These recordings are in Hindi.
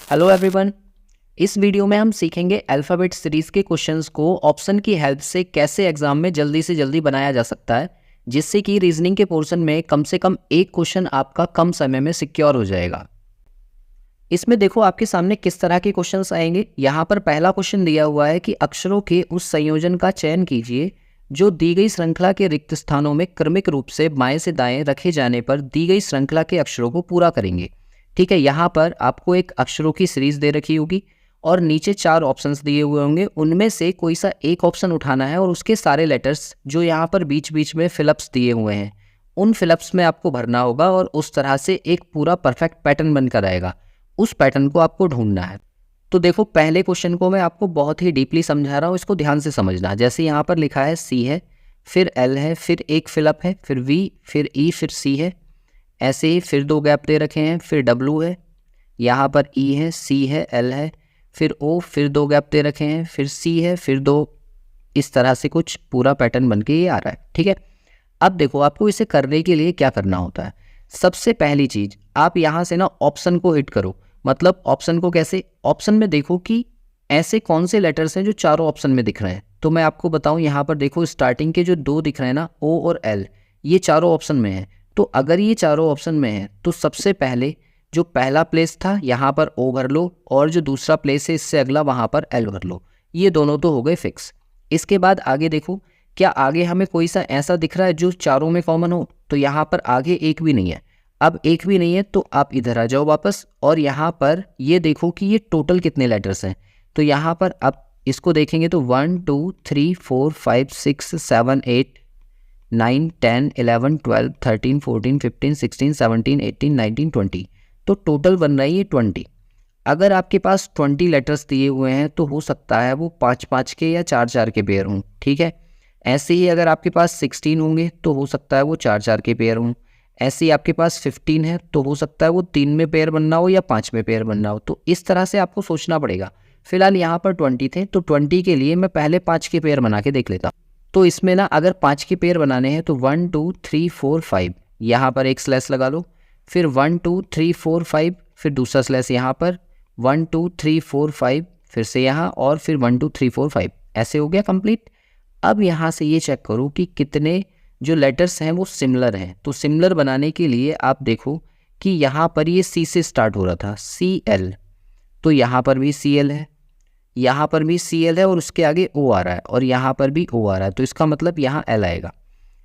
Hello everyone. इस वीडियो में हम सीखेंगे अल्फ़ाबेट सीरीज़ के क्वेश्चंस को ऑप्शन की हेल्प से कैसे एग्जाम में जल्दी से जल्दी बनाया जा सकता है, जिससे कि रीजनिंग के पोर्शन में कम से कम एक क्वेश्चन आपका कम समय में सिक्योर हो जाएगा। इसमें देखो आपके सामने किस तरह के क्वेश्चंस आएंगे। यहाँ पर पहला क्वेश्चन दिया हुआ है कि अक्षरों के उस संयोजन का चयन कीजिए जो दी गई श्रृंखला के रिक्त स्थानों में क्रमिक रूप से बाएं से दाएं रखे जाने पर दी गई श्रृंखला के अक्षरों को पूरा करेंगे। ठीक है, यहाँ पर आपको एक अक्षरों की सीरीज दे रखी होगी और नीचे 4 ऑप्शंस दिए हुए होंगे। उनमें से कोई सा एक ऑप्शन उठाना है और उसके सारे लेटर्स जो यहाँ पर बीच बीच में फिलअप्स दिए हुए हैं उन फिलअप्स में आपको भरना होगा और उस तरह से एक पूरा परफेक्ट पैटर्न बनकर आएगा। उस पैटर्न को आपको ढूंढना है। तो देखो पहले क्वेश्चन को मैं आपको बहुत ही डीपली समझा रहा हूँ, इसको ध्यान से समझना। जैसे यहाँ पर लिखा है सी है, फिर एल है, फिर एक फिलअप है, फिर वी, फिर ई, फिर सी है। ऐसे ही फिर 2 गैप दे रखे हैं, फिर डब्लू है, यहाँ पर ई है, सी है, एल है, फिर ओ, फिर 2 गैप दे रखे हैं, फिर सी है, फिर 2। इस तरह से कुछ पूरा पैटर्न बन के ये आ रहा है। ठीक है, अब देखो आपको इसे करने के लिए क्या करना होता है। सबसे पहली चीज आप यहाँ से ना ऑप्शन को हिट करो। मतलब ऑप्शन को कैसे? ऑप्शन में देखो कि ऐसे कौन से लेटर्स हैं जो चारों ऑप्शन में दिख रहे हैं। तो मैं आपको बताऊं, यहाँ पर देखो स्टार्टिंग के जो 2 दिख रहे हैं ना, ओ और एल, ये चारों ऑप्शन में है। तो अगर ये चारों ऑप्शन में है तो सबसे पहले जो पहला प्लेस था यहाँ पर ओ भर लो और जो दूसरा प्लेस है इससे अगला वहाँ पर एल भर लो। ये दोनों तो हो गए फिक्स। इसके बाद आगे देखो, क्या आगे हमें कोई सा ऐसा दिख रहा है जो चारों में कॉमन हो? तो यहाँ पर आगे एक भी नहीं है। अब एक भी नहीं है तो आप इधर आ जाओ वापस और यहाँ पर ये देखो कि ये टोटल कितने लेटर्स हैं। तो यहाँ पर अब इसको देखेंगे तो 1 2 3 4 5 6 7 8 9 10 11 12 13 14 15 16 17 18 19 20। तो टोटल बन रहा है ये 20। अगर आपके पास 20 लेटर्स दिए हुए हैं तो हो सकता है वो 5-5 के या 4-4 के पेयर हों। ठीक है, ऐसे ही अगर आपके पास 16 होंगे तो हो सकता है वो 4-4 के पेयर हों। ऐसे ही आपके पास 15 है तो हो सकता है वो 3 में पेयर बनना हो या 5 में पेयर बनना हो। तो इस तरह से आपको सोचना पड़ेगा। फिलहाल यहाँ पर 20 थे तो 20 के लिए मैं पहले 5 के पेयर बना के देख लेता हूँ। तो इसमें ना अगर 5 के पेयर बनाने हैं तो 1 2 3 4 5 यहाँ पर एक स्लैश लगा लो, फिर 1 2 3 4 5, फिर दूसरा स्लैश यहाँ पर 1 2 3 4 5, फिर से यहाँ और फिर 1 2 3 4 5। ऐसे हो गया कंप्लीट। अब यहाँ से ये चेक करो कि कितने जो लेटर्स हैं वो सिमिलर हैं। तो सिमिलर बनाने के लिए आप देखो कि यहाँ पर ये सी से स्टार्ट हो रहा था, सी एल, तो यहाँ पर भी सी एल है, यहाँ पर भी सी एल है और उसके आगे ओ आ रहा है और यहाँ पर भी ओ आ रहा है। तो इसका मतलब यहाँ एल आएगा।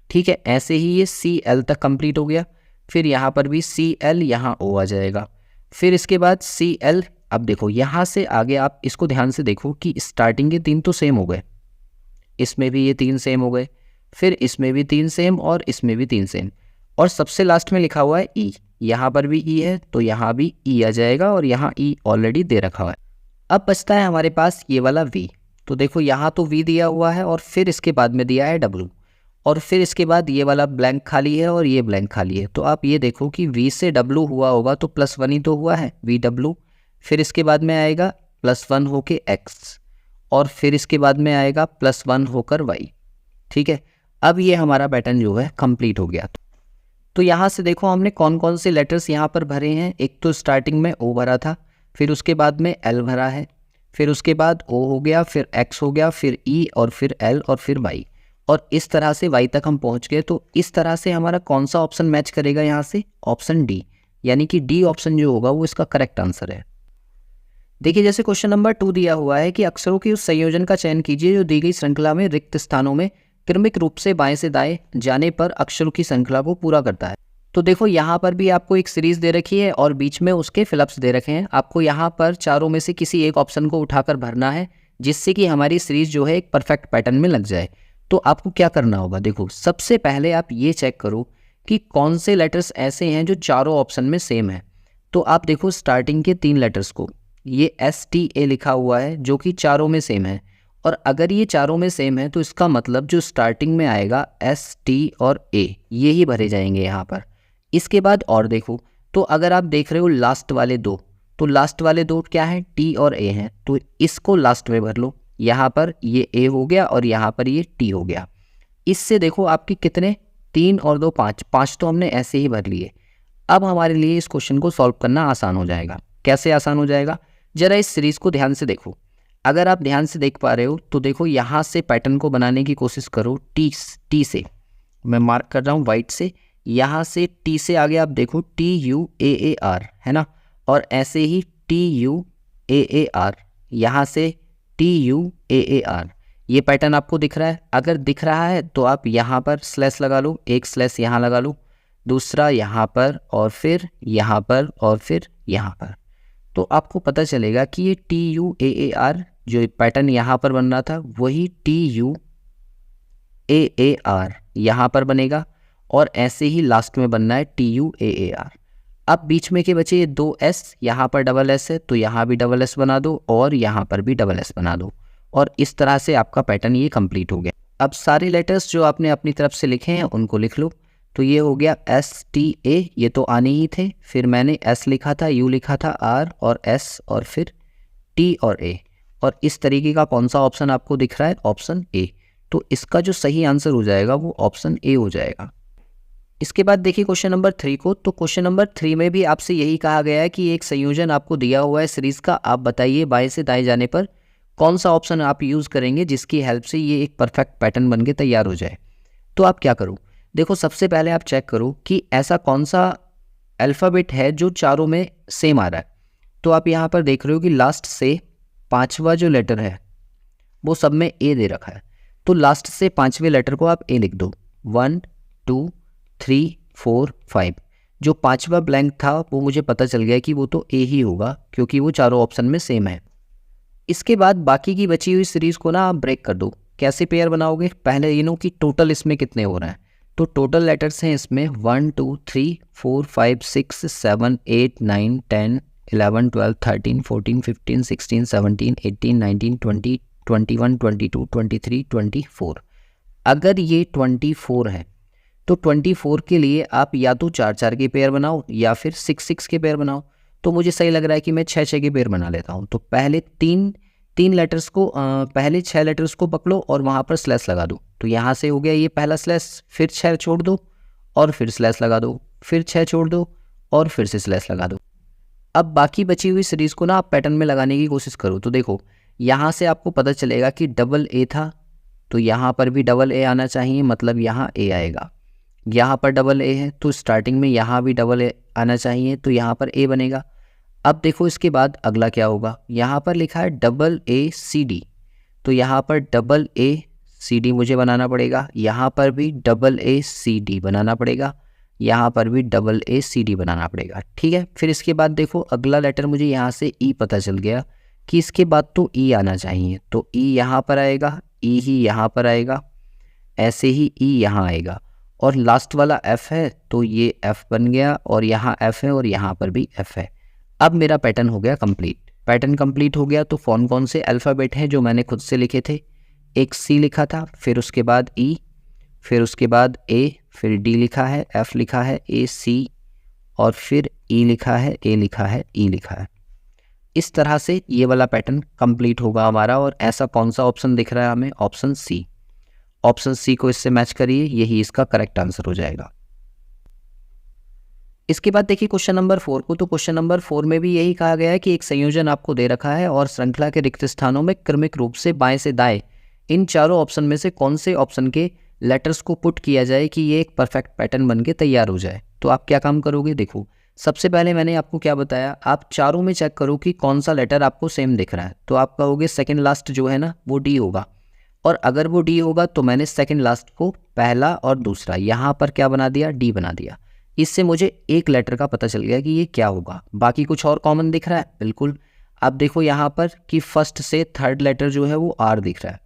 ठीक है, ऐसे ही ये सी एल तक कंप्लीट हो गया। फिर यहाँ पर भी सी एल, यहाँ ओ आ जाएगा। फिर इसके बाद सी एल। अब देखो यहाँ से आगे आप इसको ध्यान से देखो कि स्टार्टिंग के 3 तो सेम हो गए, इसमें भी ये 3 सेम हो गए, फिर इसमें भी 3 सेम और इसमें भी 3 सेम, और सबसे लास्ट में लिखा हुआ है ई। यहाँ पर भी ई है तो यहाँ भी ई आ जाएगा और यहाँ ई ऑलरेडी दे रखा हुआ है। अब बचता है हमारे पास ये वाला वी। तो देखो यहाँ तो वी दिया हुआ है और फिर इसके बाद में दिया है डब्लू, और फिर इसके बाद ये वाला ब्लैंक खाली है और ये ब्लैंक खाली है। तो आप ये देखो कि वी से डब्लू हुआ होगा तो +1 ही तो हुआ है, वी डब्लू। फिर इसके बाद में आएगा +1 होके एक्स और फिर इसके बाद में आएगा +1 होकर वाई। ठीक है, अब ये हमारा पैटर्न जो है कंप्लीट हो गया। तो यहाँ से देखो हमने कौन कौन से लेटर्स यहाँ पर भरे हैं। एक तो स्टार्टिंग में ओ भरा था, फिर उसके बाद में एल भरा है, फिर उसके बाद ओ हो गया, फिर एक्स हो गया, फिर ई और फिर एल और फिर वाई, और इस तरह से वाई तक हम पहुँच गए। तो इस तरह से हमारा कौन सा ऑप्शन मैच करेगा यहाँ से? ऑप्शन डी, यानी कि डी ऑप्शन जो होगा वो इसका करेक्ट आंसर है। देखिए जैसे क्वेश्चन नंबर 2 दिया हुआ है कि अक्षरों के उस संयोजन का चयन कीजिए जो दी गई श्रृंखला में रिक्त स्थानों में क्रमिक रूप से बाएं से दाएं जाने पर अक्षरों की श्रृंखला को पूरा करता है। तो देखो यहाँ पर भी आपको एक सीरीज दे रखी है और बीच में उसके फिलअप्स दे रखे हैं। आपको यहाँ पर चारों में से किसी एक ऑप्शन को उठाकर भरना है जिससे कि हमारी सीरीज जो है एक परफेक्ट पैटर्न में लग जाए। तो आपको क्या करना होगा? देखो सबसे पहले आप ये चेक करो कि कौन से लेटर्स ऐसे हैं जो चारों ऑप्शन में सेम है। तो आप देखो स्टार्टिंग के 3 लेटर्स को, ये STA लिखा हुआ है जो कि चारों में सेम है, और अगर ये चारों में सेम है तो इसका मतलब जो स्टार्टिंग में आएगा ST और A ये ही भरे जाएंगे यहाँ पर। इसके बाद और देखो तो अगर आप देख रहे हो लास्ट वाले 2, तो लास्ट वाले 2 क्या हैं? T और A हैं, तो इसको लास्ट में भर लो। यहाँ पर ये A हो गया और यहाँ पर ये T हो गया। इससे देखो आपकी कितने, 3 और 2 5, 5 तो हमने ऐसे ही भर लिए। अब हमारे लिए इस क्वेश्चन को सॉल्व करना आसान हो जाएगा। कैसे आसान हो जाएगा? जरा इस सीरीज को ध्यान से देखो। अगर आप ध्यान से देख पा रहे हो तो देखो यहाँ से पैटर्न को बनाने की कोशिश करो। टी से मैं मार्क कर रहा हूँ वाइट से, यहाँ से टी से आगे आप देखो TUAAR है ना, और ऐसे ही TUAAR, यहाँ से TUAAR। ये पैटर्न आपको दिख रहा है? अगर दिख रहा है तो आप यहाँ पर स्लैश लगा लो, एक स्लैश यहाँ लगा लो, दूसरा यहाँ पर, और फिर यहाँ पर, और फिर यहाँ पर। तो आपको पता चलेगा कि ये TUAAR जो पैटर्न यहाँ पर बन रहा था वही TUAAR यहाँ पर बनेगा, और ऐसे ही लास्ट में बनना है TUAAR। अब बीच में के बचे ये दो S, यहाँ पर डबल S है तो यहाँ भी डबल S बना दो, और यहाँ पर भी डबल S बना दो, और इस तरह से आपका पैटर्न ये कंप्लीट हो गया। अब सारे लेटर्स जो आपने अपनी तरफ से लिखे हैं उनको लिख लो। तो ये हो गया STA, ये तो आने ही थे, फिर मैंने S लिखा था, U लिखा था, R और S, और फिर T और A, और इस तरीके का कौन सा ऑप्शन आपको दिख रहा है? Option A। तो इसका जो सही आंसर हो जाएगा वो ऑप्शन A हो जाएगा। इसके बाद देखिए क्वेश्चन नंबर 3 को। तो क्वेश्चन नंबर 3 में भी आपसे यही कहा गया है कि एक संयोजन आपको दिया हुआ है सीरीज का, आप बताइए बाएं से दाएं जाने पर कौन सा ऑप्शन आप यूज़ करेंगे जिसकी हेल्प से ये एक परफेक्ट पैटर्न बन के तैयार हो जाए। तो आप क्या करो, देखो सबसे पहले आप चेक करो कि ऐसा कौन सा अल्फ़ाबेट है जो चारों में सेम आ रहा है। तो आप यहाँ पर देख रहे हो कि लास्ट से पांचवा जो लेटर है वो सब में ए दे रखा है, तो लास्ट से पांचवें लेटर को आप ए लिख दो। 1 2 3 4 5, जो पांचवा ब्लैंक था वो मुझे पता चल गया कि वो तो ए ही होगा क्योंकि वो चारों ऑप्शन में सेम है। इसके बाद बाकी की बची हुई सीरीज को ना आप ब्रेक कर दो। कैसे पेयर बनाओगे? पहले ये नो कि टोटल इसमें कितने हो रहे हैं। तो टोटल लेटर्स हैं इसमें 1 2 3 4 5 6 7 8 9 10 11 12 13 14 15 16 17 18 19 20 21 22 23 24। अगर ये 24 है तो 24 के लिए आप या तो 4 4 के पेयर बनाओ या फिर 6 6 के पेयर बनाओ। तो मुझे सही लग रहा है कि मैं 6 6 के पेयर बना लेता हूँ। तो पहले तीन लेटर्स को पहले 6 लेटर्स को पकड़ो और वहाँ पर स्लैश लगा दो। तो यहाँ से हो गया ये पहला स्लैश, फिर 6 छोड़ दो और फिर स्लैश लगा दो, फिर 6 छोड़ दो और फिर से स्लैश लगा दो। अब बाकी बची हुई सीरीज़ को ना आप पैटर्न में लगाने की कोशिश करो। तो देखो यहाँ से आपको पता चलेगा कि डबल ए था तो यहाँ पर भी डबल ए आना चाहिए, मतलब यहाँ ए आएगा। यहाँ पर डबल ए है तो स्टार्टिंग में यहाँ भी डबल ए आना चाहिए, तो यहाँ पर ए बनेगा। अब देखो इसके बाद अगला क्या होगा, यहाँ पर लिखा है AACD, तो यहाँ पर AACD मुझे बनाना पड़ेगा, यहाँ पर भी AACD बनाना पड़ेगा, यहाँ पर भी AACD बनाना पड़ेगा। ठीक है, फिर इसके बाद देखो अगला लेटर मुझे यहाँ से ई पता चल गया कि इसके बाद तो ई आना चाहिए, तो ई यहाँ पर आएगा, ई ही यहाँ पर आएगा, ऐसे ही ई यहाँ आएगा, और लास्ट वाला एफ है तो ये एफ बन गया, और यहाँ एफ है और यहाँ पर भी एफ है। अब मेरा पैटर्न हो गया कंप्लीट। पैटर्न कंप्लीट हो गया तो कौन से अल्फ़ाबेट हैं जो मैंने खुद से लिखे थे? एक सी लिखा था, फिर उसके बाद ई, फिर उसके बाद ए, फिर डी लिखा है, एफ लिखा है, ए सी, और फिर ई लिखा है, ए लिखा है, ई लिखा है। इस तरह से ये वाला पैटर्न कंप्लीट होगा हमारा। और ऐसा कौन सा ऑप्शन दिख रहा है हमें? Option C. ऑप्शन सी को इससे मैच करिए, यही इसका करेक्ट आंसर हो जाएगा। इसके बाद देखिए क्वेश्चन नंबर 4 को। तो क्वेश्चन नंबर 4 में भी यही कहा गया है कि एक संयोजन आपको दे रखा है और श्रृंखला के रिक्त स्थानों में क्रमिक रूप से बाएं से दाएं इन चारों ऑप्शन में से कौन से ऑप्शन के लेटर्स को पुट किया जाए कि ये एक परफेक्ट पैटर्न बन के तैयार हो जाए। तो आप क्या काम करोगे? देखो सबसे पहले मैंने आपको क्या बताया, आप चारों में चेक करो कि कौन सा लेटर आपको सेम दिख रहा है। तो आप कहोगे सेकेंड लास्ट जो है ना वो डी होगा, और अगर वो डी होगा तो मैंने सेकेंड लास्ट को पहला और दूसरा यहाँ पर क्या बना दिया? डी बना दिया। इससे मुझे एक लेटर का पता चल गया कि ये क्या होगा। बाकी कुछ और कॉमन दिख रहा है? बिल्कुल। अब देखो यहाँ पर कि फर्स्ट से थर्ड लेटर जो है वो आर दिख रहा है,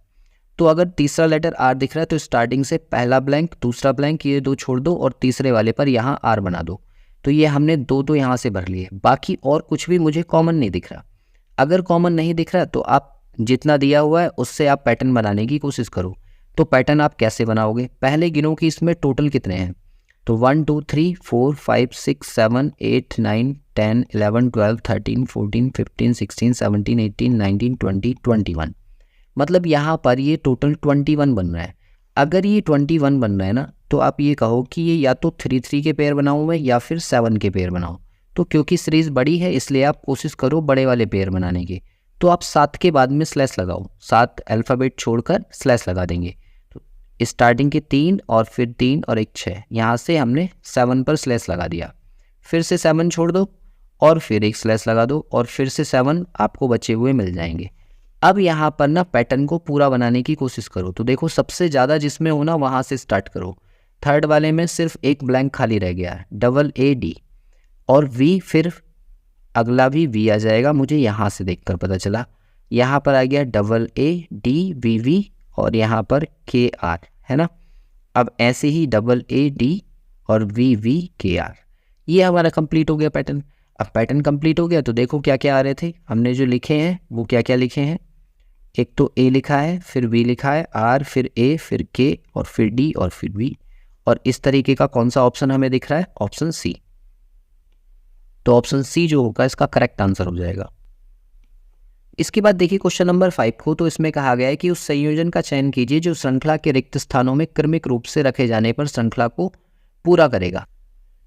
तो अगर तीसरा लेटर आर दिख रहा है तो स्टार्टिंग से पहला ब्लैंक, दूसरा ब्लैंक, ये दो छोड़ दो और तीसरे वाले पर यहाँ आर बना दो। तो ये हमने दो यहाँ से भर लिए। बाकी और कुछ भी मुझे कॉमन नहीं दिख रहा। अगर कॉमन नहीं दिख रहा तो आप जितना दिया हुआ है उससे आप पैटर्न बनाने की कोशिश करो। तो पैटर्न आप कैसे बनाओगे? पहले गिनो कि इसमें टोटल कितने हैं। तो 1 2 3 4 5 6 7 8 9 10 11 12 13 14 15 16 17 18 19 20 21, मतलब यहाँ पर ये टोटल 21 बन रहा है। अगर ये 21 बन रहा है ना तो आप ये कहो कि ये या तो 3 3 के पेयर बनाऊँ मैं या फिर 7 के पेयर बनाऊँ। तो क्योंकि सीरीज़ बड़ी है इसलिए आप कोशिश करो बड़े वाले पेयर बनाने की। तो आप 7 के बाद में स्लैश लगाओ, 7 अल्फ़ाबेट छोड़कर स्लैश लगा देंगे। तो स्टार्टिंग के 3 और फिर 3 और एक 6, यहाँ से हमने 7 पर स्लैश लगा दिया। फिर से 7 छोड़ दो और फिर एक स्लैश लगा दो और फिर से 7 आपको बचे हुए मिल जाएंगे। अब यहाँ पर ना पैटर्न को पूरा बनाने की कोशिश करो। तो देखो सबसे ज़्यादा जिसमें हो ना वहाँ से स्टार्ट करो। थर्ड वाले में सिर्फ एक ब्लैंक खाली रह गया है, डबल ए डी और वी, फिर अगला भी वी आ जाएगा, मुझे यहाँ से देखकर पता चला। यहाँ पर आ गया double A D V V और यहाँ पर के आर, है ना। अब ऐसे ही डबल ए डी और वी वी के आर, ये हमारा कंप्लीट हो गया पैटर्न। अब पैटर्न कंप्लीट हो गया तो देखो क्या क्या आ रहे थे हमने जो लिखे हैं वो क्या क्या लिखे हैं। एक तो ए लिखा है, फिर वी लिखा है, आर, फिर ए, फिर के और फिर डी और फिर वी। और इस तरीके का कौन सा ऑप्शन हमें दिख रहा है? Option C. तो ऑप्शन सी जो होगा इसका करेक्ट आंसर हो जाएगा। इसके बाद देखिए क्वेश्चन नंबर 5 को। तो इसमें कहा गया है कि उस संयोजन का चयन कीजिए जो श्रृंखला के रिक्त स्थानों में क्रमिक रूप से रखे जाने पर श्रृंखला को पूरा करेगा।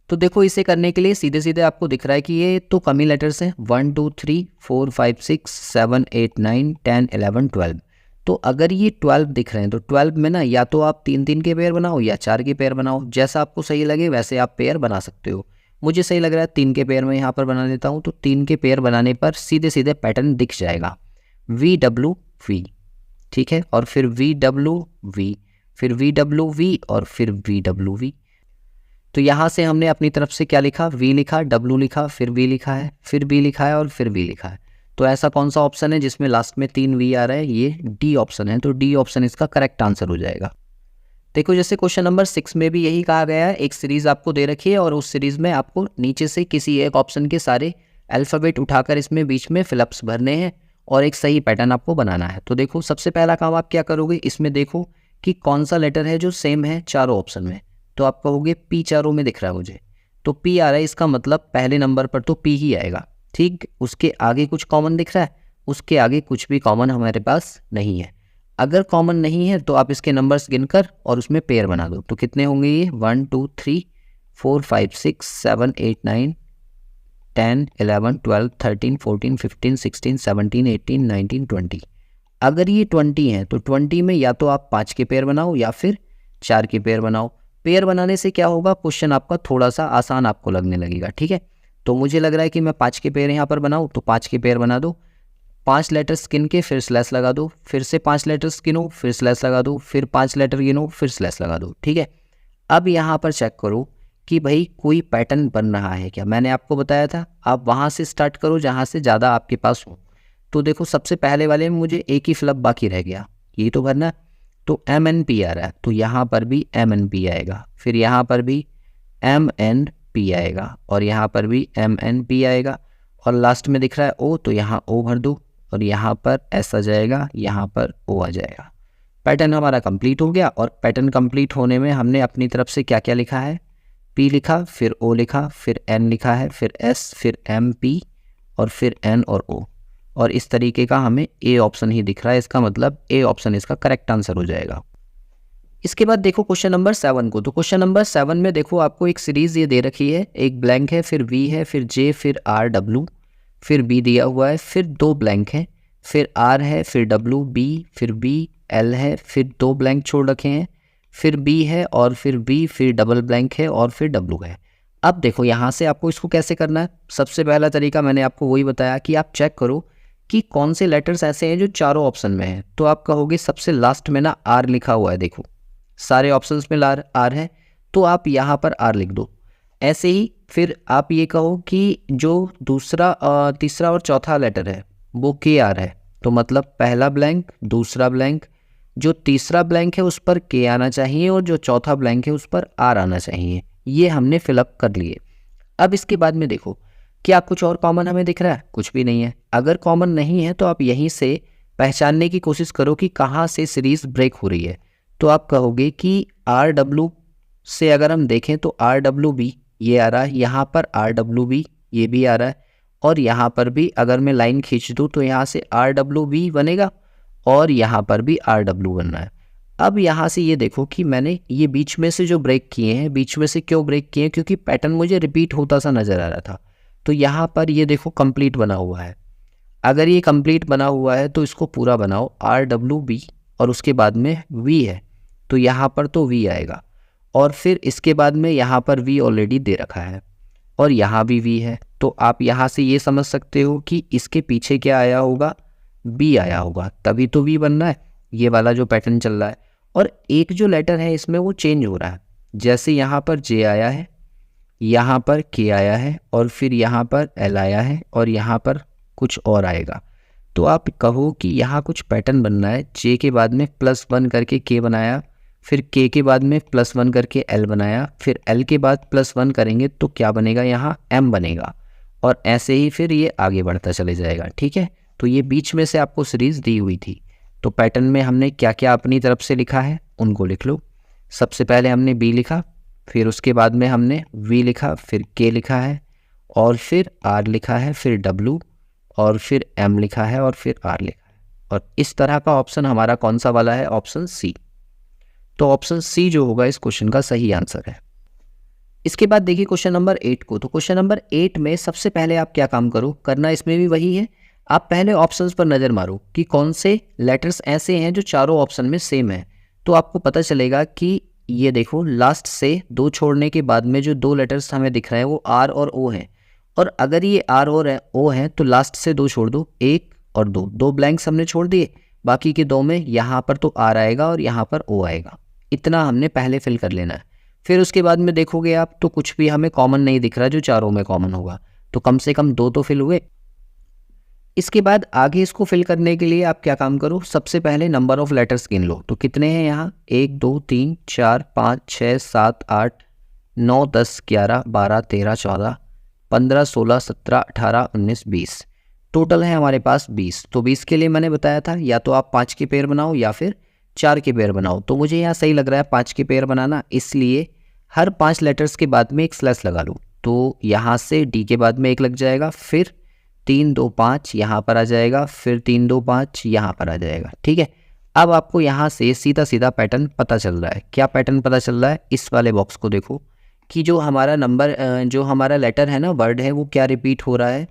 तो देखो इसे करने के लिए सीधे सीधे आपको दिख रहा है कि ये तो कमी लेटर्स हैं, 1 2 3 4 5 6 7 8 9 10 11 12। तो अगर ये 12 दिख रहे हैं तो 12 में ना या तो आप 3-3 के पेयर बनाओ या 4 के पेयर बनाओ, जैसा आपको सही लगे वैसे आप पेयर बना सकते हो। मुझे सही लग रहा है 3 के पेयर में यहाँ पर बना देता हूँ। तो 3 के पेयर बनाने पर सीधे सीधे पैटर्न दिख जाएगा, वी डब्ल्यू वी, ठीक है, और फिर वी डब्ल्यू वी, फिर वी डब्ल्यू वी और फिर वी डब्ल्यू वी। तो यहाँ से हमने अपनी तरफ से क्या लिखा? वी लिखा, डब्ल्यू लिखा, फिर वी लिखा है, फिर बी लिखा है और फिर वी लिखा है। तो ऐसा कौन सा ऑप्शन है जिसमें लास्ट में 3 वी आ रहा है? ये डी ऑप्शन है। तो डी ऑप्शन इसका करेक्ट आंसर हो जाएगा। देखो जैसे क्वेश्चन नंबर 6 में भी यही कहा गया है, एक सीरीज आपको दे रखी है और उस सीरीज में आपको नीचे से किसी एक ऑप्शन के सारे अल्फ़ाबेट उठाकर इसमें बीच में फिलअप्स भरने हैं और एक सही पैटर्न आपको बनाना है। तो देखो सबसे पहला काम आप क्या करोगे, इसमें देखो कि कौन सा लेटर है जो सेम है चारों ऑप्शन में। तो आप कहोगे पी चारों में दिख रहा है मुझे, तो पी आ रहा है, इसका मतलब पहले नंबर पर तो पी ही आएगा, ठीक। उसके आगे कुछ कॉमन दिख रहा है, उसके आगे कुछ भी कॉमन हमारे पास नहीं है। अगर कॉमन नहीं है तो आप इसके नंबर्स गिनकर और उसमें पेयर बना दो। तो कितने होंगे ये? 1 2 3 4 5 6 7 8 9 10 11 12 13 14 15 16 17 18 19 20। अगर ये 20 है तो 20 में या तो आप 5 के पेयर बनाओ या फिर 4 के पेयर बनाओ। पेयर बनाने से क्या होगा, क्वेश्चन आपका थोड़ा सा आसान आपको लगने लगेगा, ठीक है। तो मुझे लग रहा है कि मैं 5 के पेयर यहाँ पर बनाऊँ, तो 5 के पेयर बना दो। 5 लेटर्स गिन के फिर स्लैश लगा दो, फिर से 5 लेटर्स गिनो फिर स्लैश लगा दो, फिर 5 लेटर गिनो फिर स्लैश लगा दो, ठीक है। अब यहाँ पर चेक करो कि भाई कोई पैटर्न बन रहा है क्या। मैंने आपको बताया था आप वहाँ से स्टार्ट करो जहाँ से ज़्यादा आपके पास हो। तो देखो सबसे पहले वाले में मुझे एक ही फिलअप बाकी रह गया, ये तो भरना। तो एम एन पी आ रहा है तो यहाँ पर भी एम एन पी आएगा, फिर यहाँ पर भी एम एन पी आएगा और यहाँ पर भी एम एन पी आएगा और लास्ट में दिख रहा है ओ, तो यहाँ ओ भर दो और यहाँ पर एस आ जाएगा, यहाँ पर ओ आ जाएगा। पैटर्न हमारा कंप्लीट हो गया। और पैटर्न कंप्लीट होने में हमने अपनी तरफ से क्या क्या लिखा है? पी लिखा, फिर ओ लिखा, फिर एन लिखा है, फिर एस, फिर एम पी और फिर एन और ओ। और इस तरीके का हमें ए ऑप्शन ही दिख रहा है, इसका मतलब ए ऑप्शन इसका करेक्ट आंसर हो जाएगा। इसके बाद देखो क्वेश्चन नंबर 7 को। तो क्वेश्चन नंबर 7 में देखो आपको एक सीरीज ये दे रखी है, एक ब्लैंक है, फिर वी है, फिर जे, फिर आर डब्ल्यू, फिर बी दिया हुआ है, फिर 2 ब्लैंक है, फिर आर है, फिर डब्ल्यू बी, फिर बी एल है, फिर 2 ब्लैंक छोड़ रखे हैं, फिर बी है और फिर बी, फिर डबल ब्लैंक है और फिर डब्ल्यू है। अब देखो यहाँ से आपको इसको कैसे करना है। सबसे पहला तरीका मैंने आपको वही बताया कि आप चेक करो कि कौन से लेटर्स ऐसे हैं जो चारों ऑप्शन में हैं। तो आप कहोगे सबसे लास्ट में ना आर लिखा हुआ है, देखो सारे ऑप्शंस में आर है, तो आप यहाँ पर आर लिख दो। ऐसे ही फिर आप ये कहो कि जो दूसरा तीसरा और चौथा लेटर है वो के आर है, तो मतलब पहला ब्लैंक, दूसरा ब्लैंक, जो तीसरा ब्लैंक है उस पर के आना चाहिए और जो चौथा ब्लैंक है उस पर आर आना चाहिए। ये हमने फिलअप कर लिए। अब इसके बाद में देखो क्या कुछ और कॉमन हमें दिख रहा है? कुछ भी नहीं है। अगर कॉमन नहीं है तो आप यहीं से पहचानने की कोशिश करो कि कहाँ से सीरीज ब्रेक हो रही है। तो आप कहोगे कि आर डब्ल्यू से अगर हम देखें तो आर डब्ल्यू बी ये आ रहा है, यहाँ पर आर डब्ल्यू बी ये भी आ रहा है और यहाँ पर भी अगर मैं लाइन खींच दूँ तो यहाँ से आर डब्ल्यू बी बनेगा और यहाँ पर भी आर डब्ल्यू बनना है। अब यहाँ से ये देखो कि मैंने ये बीच में से जो ब्रेक किए हैं, बीच में से क्यों ब्रेक किए हैं? क्योंकि पैटर्न मुझे रिपीट होता सा नज़र आ रहा था। तो यहाँ पर ये देखो कंप्लीट बना हुआ है। अगर ये कंप्लीट बना हुआ है तो इसको पूरा बनाओ, RWB और उसके बाद में V है तो यहाँ पर तो V आएगा, और फिर इसके बाद में यहाँ पर V ऑलरेडी दे रखा है और यहाँ भी V है, तो आप यहाँ से ये समझ सकते हो कि इसके पीछे क्या आया होगा, B आया होगा, तभी तो V बनना है। ये वाला जो पैटर्न चल रहा है, और एक जो लेटर है इसमें वो चेंज हो रहा है। जैसे यहाँ पर J आया है, यहाँ पर K आया है, और फिर यहाँ पर L आया है, और यहाँ पर कुछ और आएगा। तो आप कहो कि यहाँ कुछ पैटर्न बनना है। J के बाद में +1 करके K बनाया, फिर K के बाद में +1 करके L बनाया, फिर L के बाद +1 करेंगे तो क्या बनेगा, यहाँ M बनेगा, और ऐसे ही फिर ये आगे बढ़ता चले जाएगा। ठीक है, तो ये बीच में से आपको सीरीज़ दी हुई थी। तो पैटर्न में हमने क्या क्या अपनी तरफ से लिखा है उनको लिख लो। सबसे पहले हमने B लिखा, फिर उसके बाद में हमने V लिखा, फिर K लिखा है, और फिर R लिखा है, फिर W, और फिर M लिखा है, और फिर R लिखा है। और इस तरह का ऑप्शन हमारा कौन सा वाला है, ऑप्शन C। तो ऑप्शन C जो होगा इस क्वेश्चन का सही आंसर है। इसके बाद देखिए क्वेश्चन नंबर 8 को। तो क्वेश्चन नंबर 8 में सबसे पहले आप क्या काम करो, करना इसमें भी वही है। आप पहले ऑप्शंस पर नज़र मारो कि कौन से लेटर्स ऐसे हैं जो चारों ऑप्शन में सेम है। तो आपको पता चलेगा कि ये देखो लास्ट से 2 छोड़ने के बाद में जो 2 लेटर्स हमें दिख रहे हैं वो R और O हैं, और अगर ये R और O हैं तो लास्ट से 2 छोड़ दो, 1 और 2, 2 ब्लैंक्स हमने छोड़ दिए, बाकी के 2 में यहाँ पर तो R आएगा और यहाँ पर O आएगा। इतना हमने पहले फिल कर लेना है। फिर उसके बाद में देखोगे आप तो कुछ भी हमें कॉमन नहीं दिख रहा जो चारों में कॉमन होगा, तो कम से कम 2 तो फिल हुए। इसके बाद आगे इसको फिल करने के लिए आप क्या काम करो, सबसे पहले नंबर ऑफ लेटर्स गिन लो। तो कितने हैं यहाँ, 1 2 3 4 5 6 7 8 9 10 11 12 13 14 15 16 17 18 19 20, टोटल है हमारे पास 20। तो 20 के लिए मैंने बताया था या तो आप 5 के पेयर बनाओ या फिर 4 के पेयर बनाओ। तो मुझे यहाँ सही लग रहा है 5 के पेयर बनाना, इसलिए हर 5 लेटर्स के बाद में एक स्लैश लगा लूँ। तो यहाँ से D के बाद में 1 लग जाएगा, फिर 3 2 5 यहाँ पर आ जाएगा, फिर 3 2 5 यहाँ पर आ जाएगा। ठीक है, अब आपको यहाँ से सीधा सीधा पैटर्न पता चल रहा है। क्या पैटर्न पता चल रहा है, इस वाले बॉक्स को देखो कि जो हमारा नंबर जो हमारा लेटर है ना, वर्ड है, वो क्या रिपीट हो रहा है,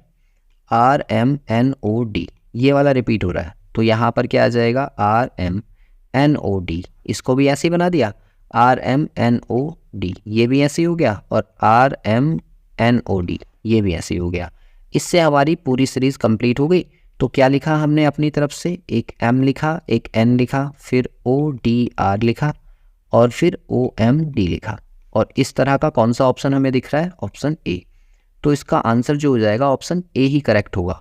RMNOD, ये वाला रिपीट हो रहा है। तो यहाँ पर क्या आ जाएगा, RMNOD, इसको भी ऐसे ही बना दिया, RMNOD, ये भी ऐसे ही हो गया, और RMNOD ये भी ऐसे ही हो गया। इससे हमारी पूरी सीरीज कंप्लीट हो गई। तो क्या लिखा हमने अपनी तरफ से, एक M लिखा, एक N लिखा, फिर ODR लिखा, और फिर OMD लिखा, और इस तरह का कौन सा ऑप्शन हमें दिख रहा है, ऑप्शन A। तो इसका आंसर जो हो जाएगा ऑप्शन A ही करेक्ट होगा।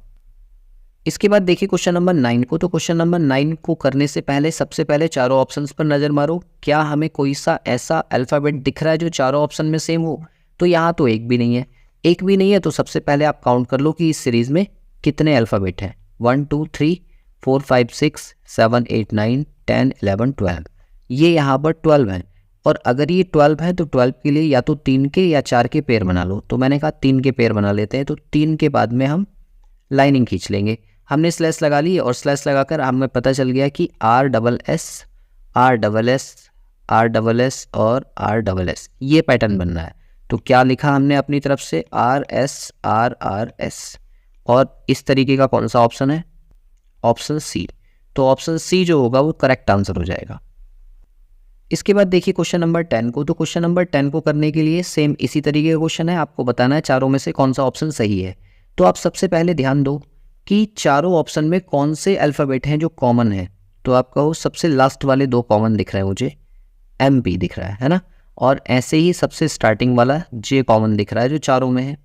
इसके बाद देखिए क्वेश्चन नंबर 9 को। तो क्वेश्चन नंबर 9 को करने से पहले सबसे पहले चारों ऑप्शंस पर नज़र मारो, क्या हमें कोई सा ऐसा अल्फ़ाबेट दिख रहा है जो चारों ऑप्शन में सेम हो। तो यहाँ तो एक भी नहीं है, एक भी नहीं है। तो सबसे पहले आप काउंट कर लो कि इस सीरीज़ में कितने अल्फ़ाबेट हैं, 1 2 3 4 5 6 7 8 9 10 11 12, ये यहाँ पर 12 हैं। और अगर ये 12 है तो 12 के लिए या तो 3 के या 4 के पेयर बना लो। तो मैंने कहा 3 के पेयर बना लेते हैं। तो 3 के बाद में हम लाइनिंग खींच लेंगे। हमने स्लैश लगा ली, और स्लैश लगाकर हमें पता चल गया कि RSS RSS RSS और RSS ये पैटर्न बनना है। तो क्या लिखा हमने अपनी तरफ से, RSRRS, और इस तरीके का कौन सा ऑप्शन है, ऑप्शन C। तो ऑप्शन C जो होगा वो करेक्ट आंसर हो जाएगा। इसके बाद देखिए क्वेश्चन नंबर 10 को। तो क्वेश्चन नंबर 10 को करने के लिए सेम इसी तरीके का क्वेश्चन है, आपको बताना है चारों में से कौन सा ऑप्शन सही है। तो आप सबसे पहले ध्यान दो कि चारों ऑप्शन में कौन से अल्फ़ाबेट हैं जो कॉमन है। तो आप कहो सबसे लास्ट वाले 2 कॉमन दिख रहे हैं मुझे, MP दिख रहा है ना, और ऐसे ही सबसे स्टार्टिंग वाला J कॉमन दिख रहा है जो चारों में है।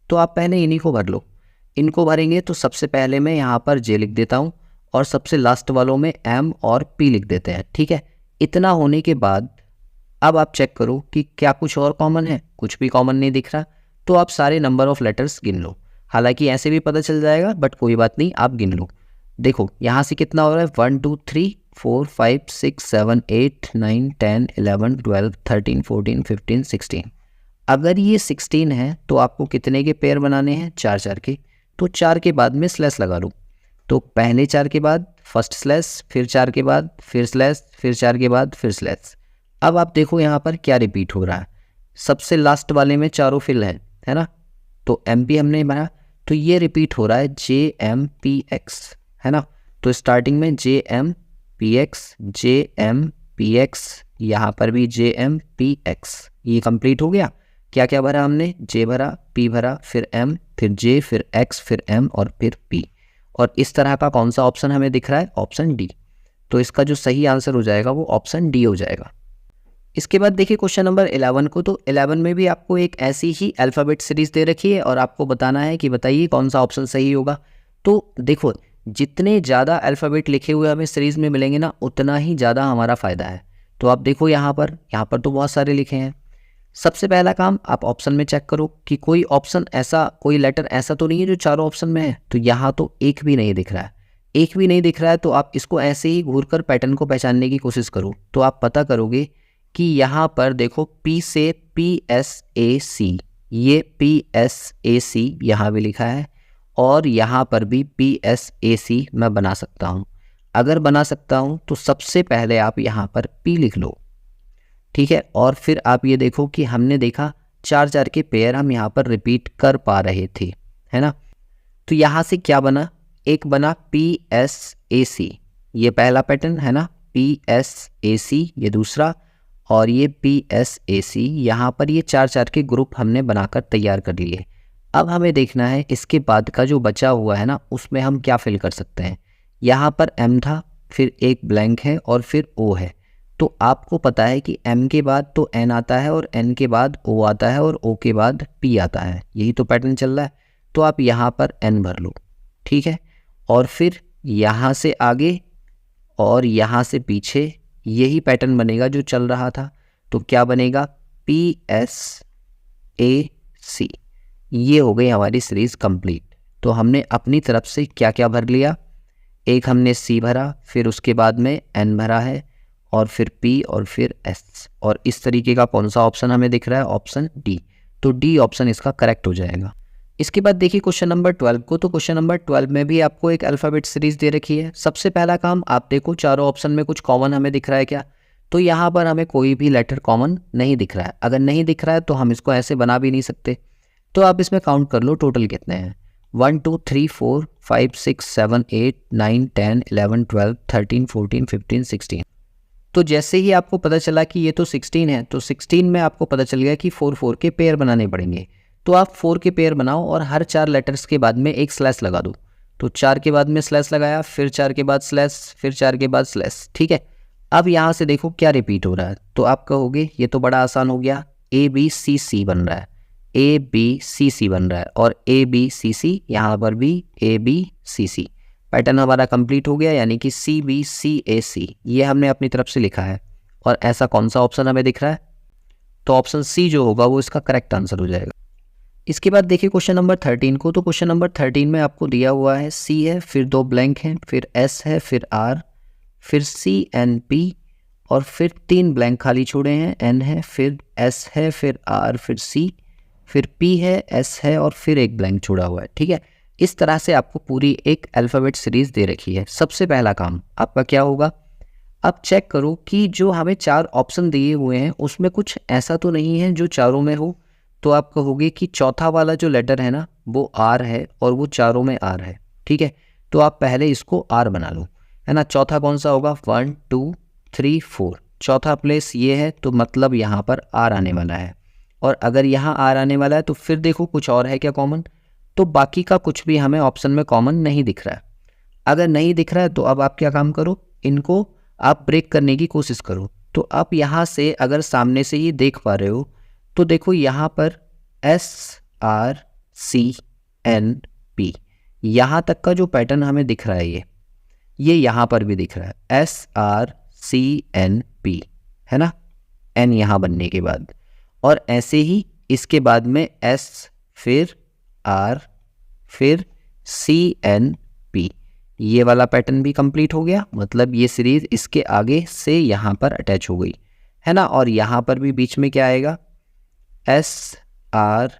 तो आप पहले इन्हीं को भर लो। इनको भरेंगे तो सबसे पहले मैं यहाँ पर J लिख देता हूँ, और सबसे लास्ट वालों में M और P लिख देते हैं। ठीक है, इतना होने के बाद अब आप चेक करो कि क्या कुछ और कॉमन है, कुछ भी कॉमन नहीं दिख रहा। तो आप सारे नंबर ऑफ लेटर्स गिन लो, हालांकि ऐसे भी पता चल जाएगा बट कोई बात नहीं, आप गिन लो। देखो यहाँ से कितना हो रहा है, 1 2 3 4 5 6 7 8 9 10 11 12 13 14 15 16। अगर ये 16 है तो आपको कितने के पेयर बनाने हैं, 4 4 के। तो 4 के बाद में स्लैश लगा लो। तो पहले 4 के बाद फर्स्ट स्लैश, फिर 4 के बाद फिर स्लैश, फिर 4 के बाद फिर स्लैश। अब आप देखो यहाँ पर क्या रिपीट हो रहा है, सबसे लास्ट वाले में चारों फिल है ना, तो MP हमने बना, तो ये रिपीट हो रहा है JMPX, है ना। तो स्टार्टिंग में JMPX, JMPX, यहाँ पर भी JMPX, ये कंप्लीट हो गया। क्या क्या भरा हमने, J भरा, P भरा, फिर M, फिर J, फिर X, फिर M और फिर P। और इस तरह का कौन सा ऑप्शन हमें दिख रहा है, ऑप्शन डी। तो इसका जो सही आंसर हो जाएगा वो ऑप्शन डी हो जाएगा। इसके बाद देखिए क्वेश्चन नंबर 11 को। तो 11 में भी आपको एक ऐसी ही अल्फ़ाबेट सीरीज दे रखी है और आपको बताना है कि बताइए कौन सा ऑप्शन सही होगा। तो देखो, जितने ज़्यादा अल्फ़ाबेट लिखे हुए हमें सीरीज़ में मिलेंगे ना, उतना ही ज़्यादा हमारा फ़ायदा है। तो आप देखो यहाँ पर तो बहुत सारे लिखे हैं। सबसे पहला काम, आप ऑप्शन में चेक करो कि कोई ऑप्शन ऐसा, कोई लेटर ऐसा तो नहीं है जो चारों ऑप्शन में है। तो यहाँ तो एक भी नहीं दिख रहा है, एक भी नहीं दिख रहा है। तो आप इसको ऐसे ही घूरकर पैटर्न को पहचानने की कोशिश करो। तो आप पता करोगे कि यहाँ पर देखो P से PSAC, ये PSAC यहाँ भी लिखा है और यहाँ पर भी PSAC मैं बना सकता हूँ। अगर बना सकता हूँ तो सबसे पहले आप यहाँ पर P लिख लो, ठीक है। और फिर आप ये देखो कि हमने देखा 4-4 के पेयर हम यहाँ पर रिपीट कर पा रहे थे, है ना। तो यहाँ से क्या बना, एक बना PSAC, ये पहला पैटर्न है ना, PSAC ये दूसरा, और ये PSAC, यहाँ पर ये 4-4 के ग्रुप हमने बनाकर तैयार कर लिए। अब हमें देखना है इसके बाद का जो बचा हुआ है ना, उसमें हम क्या फिल कर सकते हैं। यहाँ पर M था, फिर एक ब्लैंक है और फिर O है। तो आपको पता है कि M के बाद तो N आता है और N के बाद O आता है और O के बाद P आता है, यही तो पैटर्न चल रहा है। तो आप यहाँ पर N भर लो, ठीक है। और फिर यहाँ से आगे और यहाँ से पीछे यही पैटर्न बनेगा जो चल रहा था। तो क्या बनेगा, PSAC। ये हो गई हमारी सीरीज कंप्लीट। तो हमने अपनी तरफ से क्या क्या भर लिया, एक हमने C भरा, फिर उसके बाद में N भरा है और फिर P और फिर S। और इस तरीके का कौन सा ऑप्शन हमें दिख रहा है, ऑप्शन डी। तो डी ऑप्शन इसका करेक्ट हो जाएगा। इसके बाद देखिए क्वेश्चन नंबर 12 को। तो क्वेश्चन नंबर 12 में भी आपको एक अल्फ़ाबेट सीरीज दे रखी है। सबसे पहला काम, आप देखो चारों ऑप्शन में कुछ कॉमन हमें दिख रहा है क्या। तो यहाँ पर हमें कोई भी लेटर कॉमन नहीं दिख रहा है। अगर नहीं दिख रहा है तो हम इसको ऐसे बना भी नहीं सकते। तो आप इसमें काउंट कर लो टोटल कितने हैं, 1 2 3 4 5 6 7 8 9 10 11 12 13 14 15 16। तो जैसे ही आपको पता चला कि ये तो 16 है, तो 16 में आपको पता चल गया कि 4 के पेयर बनाने पड़ेंगे। तो आप 4 के पेयर बनाओ और हर 4 लेटर्स के बाद में एक स्लैश लगा दो। तो 4 के बाद में स्लैश लगाया, फिर 4 के बाद स्लैश, फिर 4 के बाद स्लैश, ठीक है। अब यहाँ से देखो क्या रिपीट हो रहा है। तो आप कहोगे ये तो बड़ा आसान हो गया, ABCC बन रहा है, ABCC बन रहा है और ABCC, यहाँ पर भी ABCC। पैटर्न हमारा कंप्लीट हो गया, यानी कि CBCAC ये हमने अपनी तरफ से लिखा है। और ऐसा कौन सा ऑप्शन हमें दिख रहा है, तो ऑप्शन C जो होगा वो इसका करेक्ट आंसर हो जाएगा। इसके बाद देखिए क्वेश्चन नंबर 13 को। तो क्वेश्चन नंबर 13 में आपको दिया हुआ है C है, फिर 2 ब्लैंक हैं, फिर S है, फिर R, फिर CNP और फिर 3 ब्लैंक खाली छोड़े हैं, N है, फिर S है, फिर R, फिर C, फिर P है, S है और फिर एक ब्लैंक छोड़ा हुआ है, ठीक है। इस तरह से आपको पूरी एक अल्फ़ाबेट सीरीज दे रखी है। सबसे पहला काम आपका क्या होगा, अब चेक करो कि जो हमें 4 ऑप्शन दिए हुए हैं उसमें कुछ ऐसा तो नहीं है जो चारों में हो। तो आप कहोगे कि चौथा वाला जो लेटर है ना वो R है और वो चारों में R है, ठीक है। तो आप पहले इसको R बना लो, है ना। चौथा कौन सा होगा, 1 2 3 4, चौथा प्लेस ये है, तो मतलब यहाँ पर R आने वाला है। और अगर यहाँ R आने वाला है तो फिर देखो कुछ और है क्या कॉमन, तो बाकी का कुछ भी हमें ऑप्शन में कॉमन नहीं दिख रहा है। अगर नहीं दिख रहा है तो अब आप क्या काम करो, इनको आप ब्रेक करने की कोशिश करो। तो आप यहाँ से अगर सामने से ही देख पा रहे हो तो देखो यहाँ पर SRCNP यहाँ तक का जो पैटर्न हमें दिख रहा है ये यहाँ पर भी दिख रहा है SRCNP, है ना, N यहाँ बनने के बाद। और ऐसे ही इसके बाद में S, फिर R, फिर CNP, ये वाला पैटर्न भी कंप्लीट हो गया। मतलब ये सीरीज इसके आगे से यहाँ पर अटैच हो गई, है ना। और यहाँ पर भी बीच में क्या आएगा, SRCNP।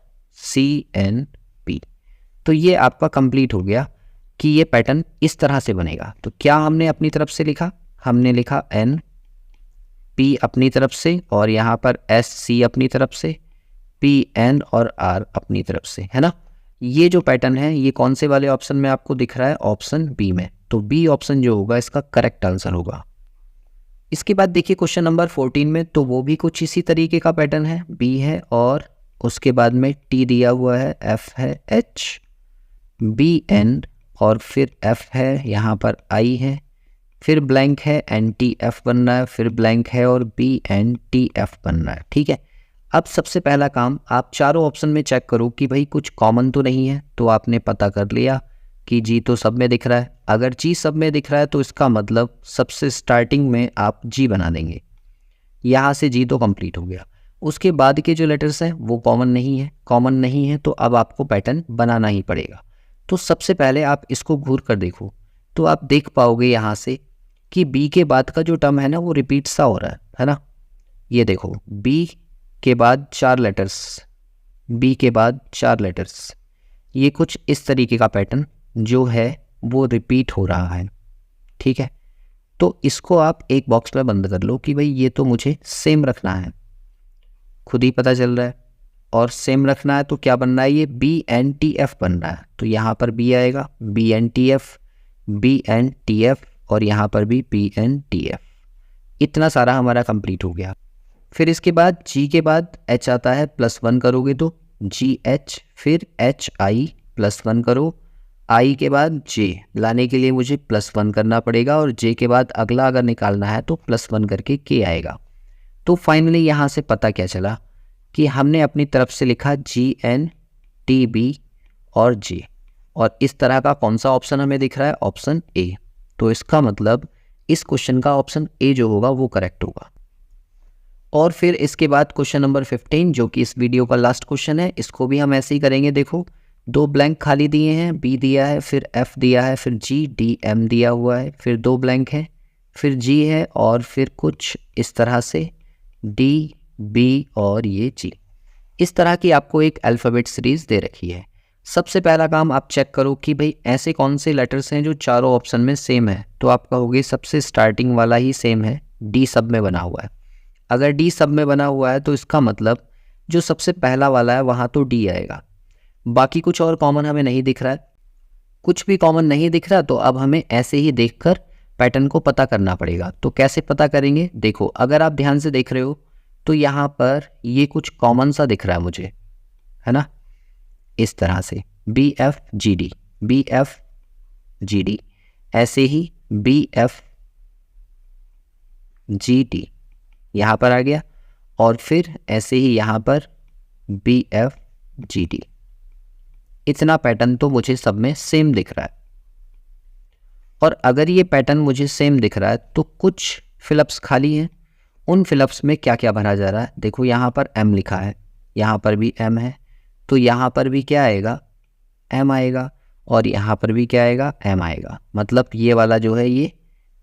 तो ये आपका कंप्लीट हो गया कि ये पैटर्न इस तरह से बनेगा। तो क्या हमने अपनी तरफ से लिखा, हमने लिखा NP अपनी तरफ से और यहाँ पर SC अपनी तरफ से, PN और R अपनी तरफ से, है ना। ये जो पैटर्न है ये कौन से वाले ऑप्शन में आपको दिख रहा है? ऑप्शन बी में। तो बी ऑप्शन जो होगा इसका करेक्ट आंसर होगा। इसके बाद देखिए क्वेश्चन नंबर 14 में, तो वो भी कुछ इसी तरीके का पैटर्न है। बी है और उसके बाद में टी दिया हुआ है, एफ है, एच, बी एन और फिर एफ है, यहाँ पर आई है, फिर ब्लैंक है, एन टी एफ बन रहा है, फिर ब्लैंक है और बी एन टी एफ बन रहा है। ठीक है, अब सबसे पहला काम आप चारों ऑप्शन में चेक करो कि भाई कुछ कॉमन तो नहीं है। तो आपने पता कर लिया कि जी तो सब में दिख रहा है। अगर जी सब में दिख रहा है तो इसका मतलब सबसे स्टार्टिंग में आप जी बना देंगे। यहाँ से जी तो कंप्लीट हो गया। उसके बाद के जो लेटर्स हैं वो कॉमन नहीं है, तो अब आपको पैटर्न बनाना ही पड़ेगा। तो सबसे पहले आप इसको घूर कर देखो तो आप देख पाओगे यहाँ से कि बी के बाद का जो टर्म है ना वो रिपीट सा हो रहा है ना। ये देखो बी के बाद 4 लेटर्स, बी के बाद 4 लेटर्स, ये कुछ इस तरीके का पैटर्न जो है वो रिपीट हो रहा है। ठीक है, तो इसको आप एक बॉक्स में बंद कर लो कि भाई ये तो मुझे सेम रखना है, खुद ही पता चल रहा है। और सेम रखना है तो क्या बन रहा है? ये बी एन टी एफ बन रहा है। तो यहाँ पर बी आएगा, बी एन टी एफ और यहाँ पर भी बी एन टी एफ। इतना सारा हमारा कंप्लीट हो गया। फिर इसके बाद जी के बाद एच आता है, +1 करोगे तो जी एच, फिर एच आई +1 करो, आई के बाद जे लाने के लिए मुझे +1 करना पड़ेगा और जे के बाद अगला अगर निकालना है तो +1 करके के आएगा। तो फाइनली यहाँ से पता क्या चला कि हमने अपनी तरफ से लिखा जी एन टी बी और जे, और इस तरह का कौन सा ऑप्शन हमें दिख रहा है? Option A. तो इसका मतलब इस क्वेश्चन का ऑप्शन ए जो होगा वो करेक्ट होगा। और फिर इसके बाद क्वेश्चन नंबर 15 जो कि इस वीडियो का लास्ट क्वेश्चन है, इसको भी हम ऐसे ही करेंगे। देखो 2 ब्लैंक खाली दिए हैं, बी दिया है, फिर एफ दिया है, फिर जी डी एम दिया हुआ है, फिर 2 ब्लैंक है, फिर जी है और फिर कुछ इस तरह से डी बी और ये जी। इस तरह की आपको एक अल्फ़ाबेट सीरीज दे रखी है। सबसे पहला काम आप चेक करो कि भाई ऐसे कौन से लेटर्स हैं जो चारों ऑप्शन में सेम है। तो आप कहोगे सबसे स्टार्टिंग वाला ही सेम है, डी सब में बना हुआ है। अगर डी सब में बना हुआ है तो इसका मतलब जो सबसे पहला वाला है वहाँ तो डी आएगा। बाकी कुछ और कॉमन हमें नहीं दिख रहा है, कुछ भी कॉमन नहीं दिख रहा। तो अब हमें ऐसे ही देखकर पैटर्न को पता करना पड़ेगा। तो कैसे पता करेंगे? देखो अगर आप ध्यान से देख रहे हो तो यहाँ पर ये कुछ कॉमन सा दिख रहा है मुझे, है ना, इस तरह से B F G D, B F G D, ऐसे ही बी एफ जी डी यहाँ पर आ गया और फिर ऐसे ही यहाँ पर बी एफ जी डी। इतना पैटर्न तो मुझे सब में सेम दिख रहा है। और अगर ये पैटर्न मुझे सेम दिख रहा है तो कुछ फिलअप्स खाली हैं। उन फिलअप्स में क्या क्या भरा जा रहा है? देखो यहाँ पर एम लिखा है, यहाँ पर भी एम है, तो यहाँ पर भी क्या आएगा? एम आएगा और यहाँ पर भी क्या आएगा? एम आएगा। मतलब ये वाला जो है ये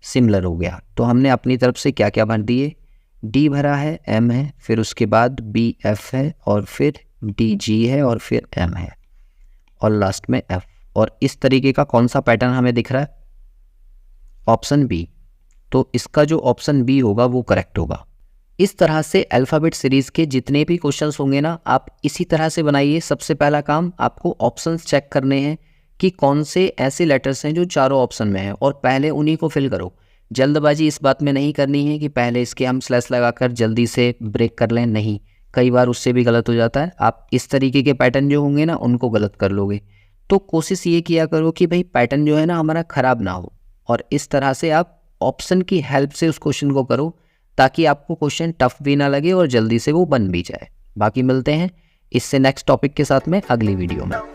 सिमिलर हो गया। तो हमने अपनी तरफ से क्या क्या भर दिए? डी भरा है, एम है, फिर उसके बाद बी एफ है और फिर डी जी है और फिर एम है और लास्ट में एफ। और इस तरीके का कौन सा पैटर्न हमें दिख रहा है? Option B. तो इसका जो ऑप्शन बी होगा वो करेक्ट होगा। इस तरह से अल्फ़ाबेट सीरीज़ के जितने भी क्वेश्चंस होंगे ना आप इसी तरह से बनाइए। सबसे पहला काम आपको ऑप्शंस चेक करने हैं कि कौन से ऐसे लेटर्स हैं जो चारों ऑप्शन में हैं और पहले उन्हीं को फिल करो। जल्दबाजी इस बात में नहीं करनी है कि पहले इसके हम स्लैश लगाकर जल्दी से ब्रेक कर लें, नहीं, कई बार उससे भी गलत हो जाता है। आप इस तरीके के पैटर्न जो होंगे ना उनको गलत कर लोगे। तो कोशिश ये किया करो कि भाई पैटर्न जो है ना हमारा ख़राब ना हो, और इस तरह से आप ऑप्शन की हेल्प से उस क्वेश्चन को करो ताकि आपको क्वेश्चन टफ भी ना लगे और जल्दी से वो बन भी जाए। बाकी मिलते हैं इससे नेक्स्ट टॉपिक के साथ में अगली वीडियो में।